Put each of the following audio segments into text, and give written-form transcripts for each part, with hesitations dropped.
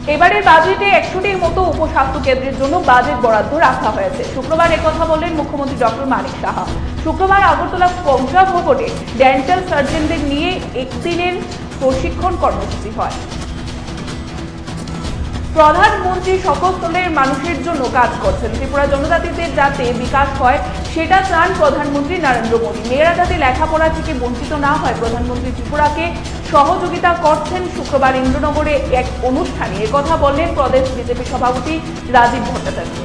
এবারের বাজেটে 100টির মতো উপস্বাস্থ্য কেন্দ্রের জন্য বাজেট বরাদ্দ রাখা হয়েছে। শুক্রবার একথা বললেন মুখ্যমন্ত্রী ডক্টর মানিক সাহা। শুক্রবার আগরতলা পঞ্চা ভবনে ডেন্টাল সার্জনদের নিয়ে একদিনের প্রশিক্ষণ কর্মসূচি হয়। প্রধানমন্ত্রী সকল স্তরের মানুষের জন্য কাজ করছেন। ত্রিপুরা জনজাতিদের যাতে বিকাশ হয় সেটা চান প্রধানমন্ত্রী নরেন্দ্র মোদী। মেয়েরা যাতে লেখাপড়া থেকে বঞ্চিত না হয়, প্রধানমন্ত্রী ত্রিপুরাকে সহযোগিতা করছেন। শুক্রবার ইন্দ্রনগরে এক অনুষ্ঠানে একথা বললেন প্রদেশ বিজেপি সভাপতি রাজীব ভট্টাচার্য।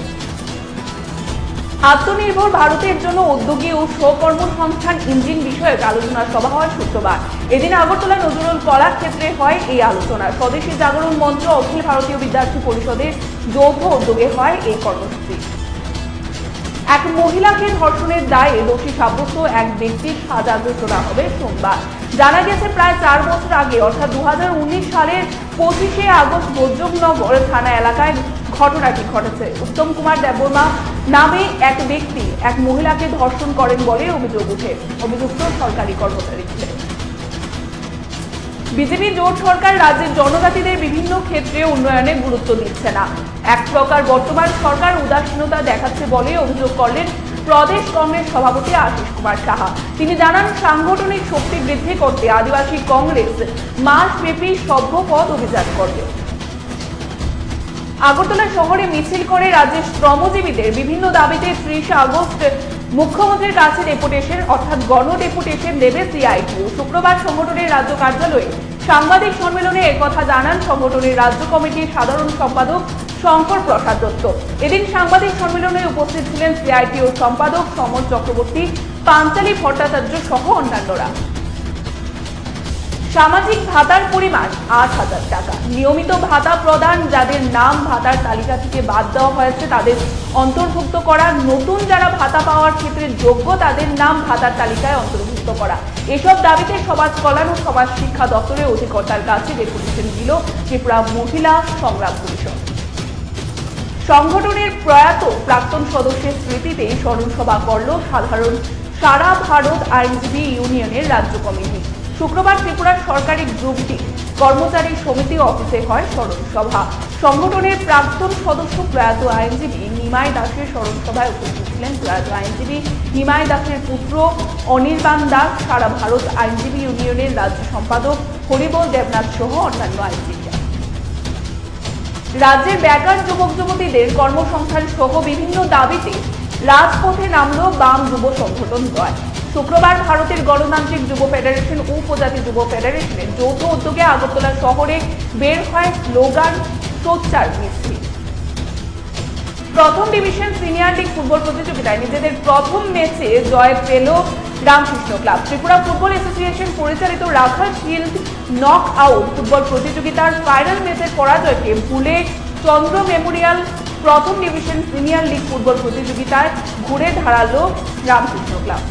আত্মনির্ভর ভারতের জন্য উদ্যোগী ও স্বকর্মসংস্থান ইঞ্জিন বিষয়ক আলোচনা সভা হয় শুক্রবার। এদিন আগরতলা নজরুল কলাক্ষেত্রে হয় এই আলোচনা। স্বদেশী জাগরণ মঞ্চ, অখিল ভারতীয় বিদ্যার্থী পরিষদের যৌথ উদ্যোগে হয় এই কর্মসূচি। এক মহিলাকে ধর্ষণের দায়ে দোষী সাব্যস্ত এক ব্যক্তির সাজা ঘোষণা হবে সোমবার। জানা গেছে প্রায় 4 বছর আগে অর্থাৎ 2019 সালের 25শে আগস্ট ভোজনগর থানা এলাকায় ঘটনাটি ঘটেছে। উত্তম কুমার দেববর্মা নামে এক ব্যক্তি এক মহিলাকে ধর্ষণ করেন বলে অভিযোগ ওঠে। অভিযুক্ত সরকারি কর্মচারী ছিলেন। বিজেপি জোট সরকার রাজ্যের জনজাতিদের বিভিন্ন ক্ষেত্রে উন্নয়নে গুরুত্ব দিচ্ছে না। এক প্রকার বর্তমান সরকার উদাসীনতা দেখাচ্ছে বলে অভিযোগ করলেন প্রদেশ কংগ্রেস সভাপতি আশিস কুমার সাহা। তিনি জানান, সাংগঠনিক শক্তি বৃদ্ধি করতে আদিবাসী কংগ্রেস মাসব্যাপী সভ্যপথ অভিযান করবে। আগরতলা শহরে মিছিল করে রাজ্যের শ্রমজীবীদের বিভিন্ন দাবিতে 30 আগস্ট মুখ্যমন্ত্রীর কাছে ডেপুটেশন অর্থাৎ গণ ডেপুটেশন দেবে সিআইটিউ। শুক্রবার সংগঠনের রাজ্য কার্যালয়ে সাংবাদিক সম্মেলনে একথা জানান সংগঠনের রাজ্য কমিটির সাধারণ সম্পাদক শঙ্কর প্রসাদ দত্ত। এদিন সাংবাদিক সম্মেলনে উপস্থিত ছিলেন সিআইটিউ সম্পাদক সমর চক্রবর্তী, পাঞ্চালী ভট্টাচার্য সহ অন্যান্যরা। সামাজিক ভাতার পরিমাণ 8,000 টাকা। নিয়মিত ভাতা প্রদান, যাদের নাম ভাতার তালিকা থেকে বাদ দেওয়া হয়েছে তাদের অন্তর্ভুক্ত করা, নতুন যারা ভাতা পাওয়ার ক্ষেত্রে যোগ্য তাদের নাম ভাতার তালিকায় অন্তর্ভুক্ত করা। এসব দাবিতে সমাজ কল্যাণ ও সমাজ শিক্ষা দপ্তরের অধিকর্তার কাছে ডেপুটেশন দিল ত্রিপুরা মহিলা সংগ্রাম পরিষদ। সংগঠনের প্রয়াত প্রাক্তন সদস্যের স্মৃতিতে স্মরণ সভা করল সারা ভারত আইনজীবী ইউনিয়নের রাজ্য কমিটি। শুক্রবার ত্রিপুরার সরকারি গ্রুপ ডি কর্মচারী সমিতি অফিসে হয় স্মরণ সভা। সংগঠনের প্রাক্তন সদস্য প্রয়াত আইনজীবী নিমাই দাসের স্মরণ সভায় উপস্থিত ছিলেন প্রয়াত আইনজীবী নিমাই দাসের পুত্র অনির্বাণ দাস, সারা ভারত আইনজীবী ইউনিয়নের রাজ্য সম্পাদক হরিবল দেবনাথ সহ অন্যান্য আইনজীবীরা। রাজ্যের বেকার যুবক যুবতীদের কর্মসংস্থান সহ বিভিন্ন দাবিতে রাজপথে নামল বাম যুব সংগঠন দ্বয়। শুক্রবার ভারতের গণতান্ত্রিক যুব ফেডারেশন ও উপজাতি যুব ফেডারেশনের যৌথ উদ্যোগে আগরতলা শহরে বের হয় স্লোগান সোচ্চার মিছিল। প্রথম ডিভিশন সিনিয়র লিগ ফুটবল প্রতিযোগিতায় নিজেদের প্রথম ম্যাচে জয় পেল Ramakrishna club. Tripura football association পরিচালিত রাখাল শিল্ড নক আউট ফুটবল প্রতিযোগিতার ফাইনাল ম্যাচের পরাজয়কে ভুলে চন্দ্র মেমোরিয়াল প্রথম ডিভিশন সিনিয়র লিগ ফুটবল প্রতিযোগিতায় ঘুরে দাঁড়ালো রামকৃষ্ণ ক্লাব।